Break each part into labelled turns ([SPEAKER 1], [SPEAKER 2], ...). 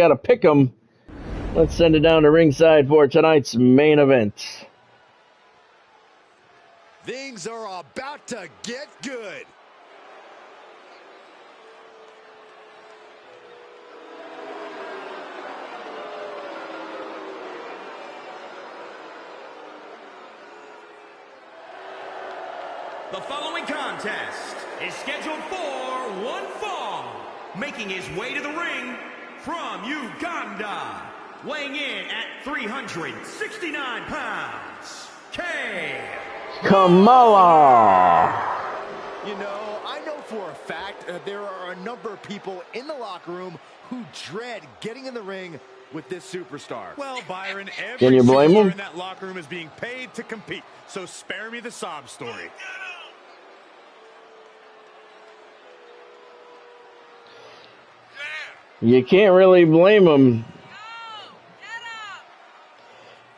[SPEAKER 1] Gotta pick 'em. Let's send it down to ringside for tonight's main event.
[SPEAKER 2] Things are about to get good.
[SPEAKER 3] The following contest is scheduled for one fall, making his way to the ring from Uganda, weighing in at 369 pounds,
[SPEAKER 1] Kamala.
[SPEAKER 2] You know, I know for a fact there are a number of people in the locker room who dread getting in the ring with this superstar.
[SPEAKER 4] Well, Byron,
[SPEAKER 1] Can you blame him?
[SPEAKER 4] in that locker room is being paid to compete, so spare me the sob story.
[SPEAKER 1] You can't really blame him.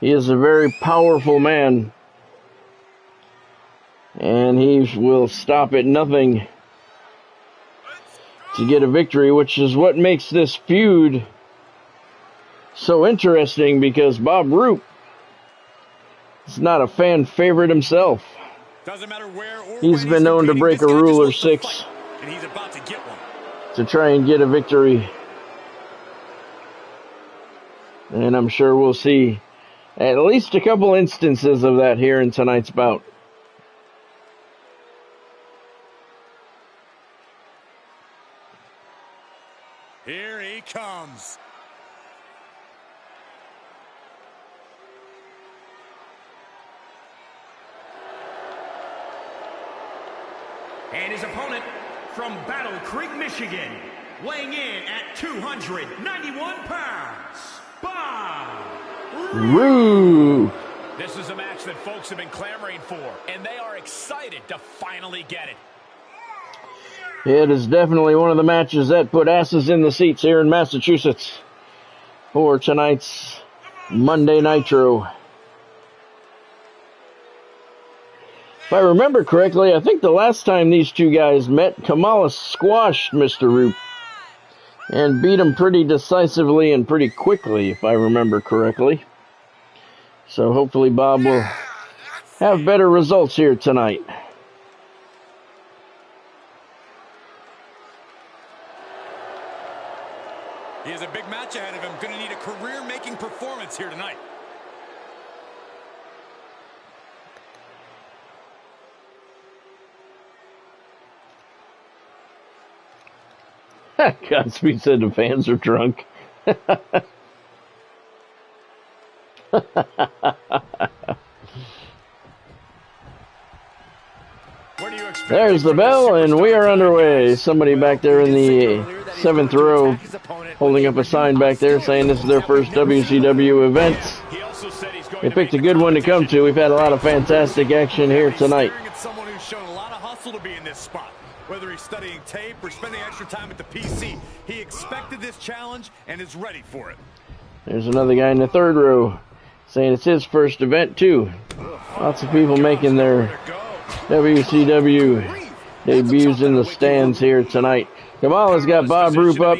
[SPEAKER 1] He is a very powerful man. And he will stop at nothing to get a victory, which is what makes this feud so interesting, because Bob Roop is not a fan favorite himself.
[SPEAKER 4] Doesn't matter where or
[SPEAKER 1] he's been known to break a rule or six
[SPEAKER 4] and he's about to get one.
[SPEAKER 1] to try and get a victory. And I'm sure we'll see at least a couple instances of that here in tonight's bout.
[SPEAKER 4] Here he comes.
[SPEAKER 3] And his opponent from Battle Creek, Michigan, weighing in at 291 pounds, Bob
[SPEAKER 1] Roop.
[SPEAKER 4] This is a match that folks have been clamoring for, and they are excited to finally get it.
[SPEAKER 1] It is definitely one of the matches that put asses in the seats here in Massachusetts for tonight's Monday Nitro. If I remember correctly, I think the last time these two guys met, Kamala squashed Mr. Roop and beat him pretty decisively and pretty quickly, if I remember correctly. So hopefully Bob will have better results here tonight.
[SPEAKER 4] He has a big match ahead of him. Going to need a career-making performance here tonight.
[SPEAKER 1] Godspeed said the fans are drunk. There's the bell, and we are underway. Somebody back there in the 7th row holding up a sign back there saying this is their first WCW event. They picked a good one to come to. We've had a lot of fantastic action here tonight.
[SPEAKER 4] Someone who's shown a lot of hustle to be in this spot. Whether he's studying tape or spending extra time at the PC, he expected this challenge and is ready for it.
[SPEAKER 1] There's another guy in the 3rd row saying it's his first event too. Lots of people making their WCW debuts in the stands here tonight. Kamala's got Bob Roop up,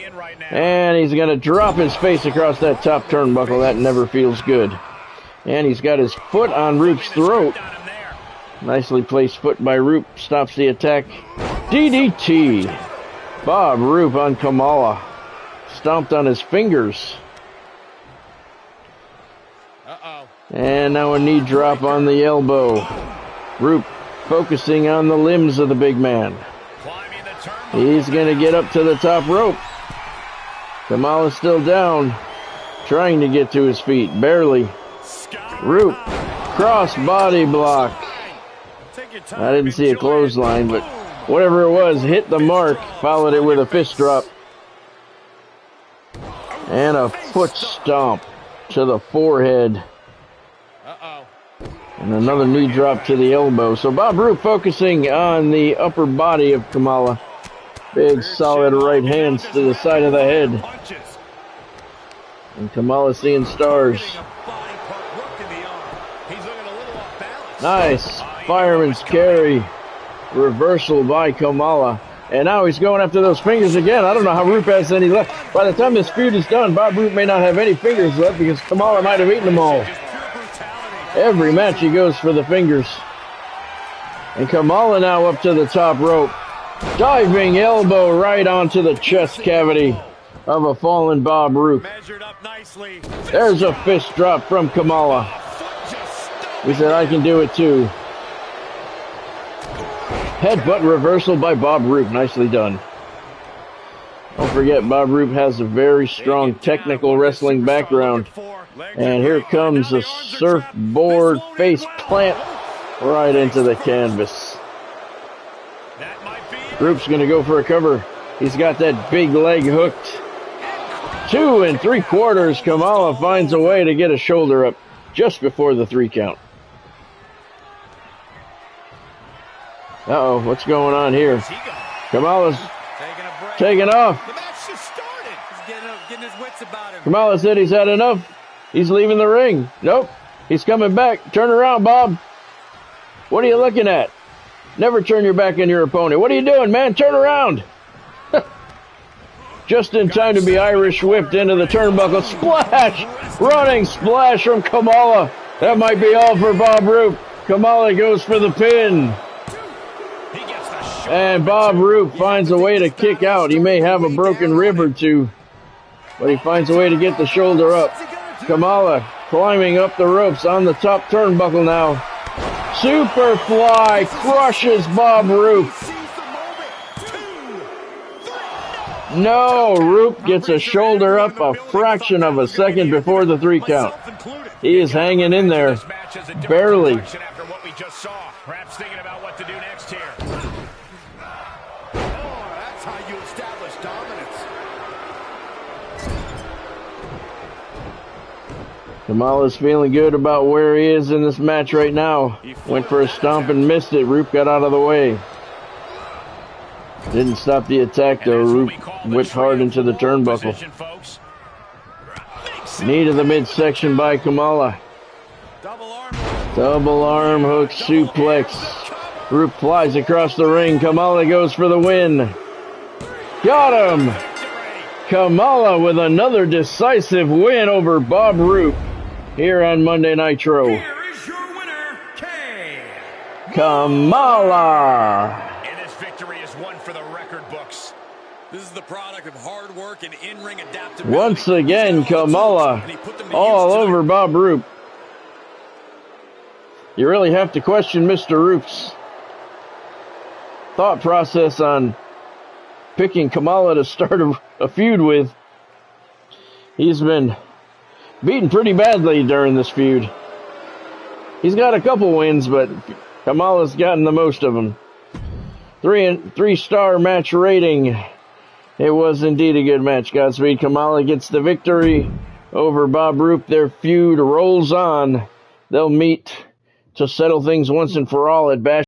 [SPEAKER 1] and he's going to drop his face across that top turnbuckle. That never feels good. And he's got his foot on Roop's throat. Nicely placed foot by Roop. Stops the attack. DDT. Bob Roop on Kamala. Stomped on his fingers. And now a knee drop on the elbow. Roop focusing on the limbs of the big man. He's going to get up to the top rope. Kamala's still down. Trying to get to his feet. Barely. Roop. Cross body block. I didn't see a clothesline, but whatever it was, hit the mark. Followed it with a fist drop. And a foot stomp to the forehead. And another knee drop to the elbow. So Bob Roop focusing on the upper body of Kamala. Big solid right hands to the side of the head. And Kamala seeing stars. Nice fireman's carry. Reversal by Kamala. And now he's going after those fingers again. I don't know how Roop has any left. By the time this feud is done, Bob Roop may not have any fingers left because Kamala might have eaten them all. Every match he goes for the fingers. And Kamala now up to the top rope. Diving elbow right onto the chest cavity of a fallen Bob Roop. There's a fist drop from Kamala. He said, I can do it too. Headbutt reversal by Bob Roop. Nicely done. Don't forget, Bob Roop has a very strong technical wrestling background. And here comes a surfboard face plant right into the canvas. Roop's going to go for a cover. He's got that big leg hooked. 2 3/4. Kamala finds a way to get a shoulder up just before the 3 count. Uh-oh, what's going on here? Kamala's taking off.
[SPEAKER 4] The match just started. He's getting his wits about him.
[SPEAKER 1] Kamala said he's had enough. He's leaving the ring. Nope, he's coming back. Turn around, Bob. What are you looking at? Never turn your back on your opponent. What are you doing, man? Turn around. Just in time to be Irish whipped into the turnbuckle. Splash! Running splash from Kamala. That might be all for Bob Roop. Kamala goes for the pin. And Bob Roop finds a way to kick out. He may have a broken rib or two, but he finds a way to get the shoulder up. Kamala climbing up the ropes on the top turnbuckle now. Superfly crushes Bob Roop. No, Roop gets a shoulder up a fraction of a second before the 3 count. He is hanging in there, barely.
[SPEAKER 4] Perhaps thinking about what to do next here.
[SPEAKER 2] That's how you establish dominance.
[SPEAKER 1] Kamala's feeling good about where he is in this match right now. Went for a stomp and missed it. Roop got out of the way. Didn't stop the attack though. Roop whipped hard into the turnbuckle. Knee to the midsection by Kamala. Double arm hook suplex. Roop flies across the ring. Kamala goes for the win. Got him! Kamala with another decisive win over Bob Roop here on Monday Nitro.
[SPEAKER 3] Here is your winner,
[SPEAKER 1] Kamala!
[SPEAKER 4] And this victory is one for the record books. This is the product of hard work and in-ring adaptability.
[SPEAKER 1] Once again, Kamala all over Bob Roop. You really have to question Mr. Roop's thought process on picking Kamala to start a feud with. He's been beaten pretty badly during this feud. He's got a couple wins, but Kamala's gotten the most of them. 3-star match rating. It was indeed a good match. Godspeed. Kamala gets the victory over Bob Roop. Their feud rolls on. They'll meet to settle things once and for all at Bash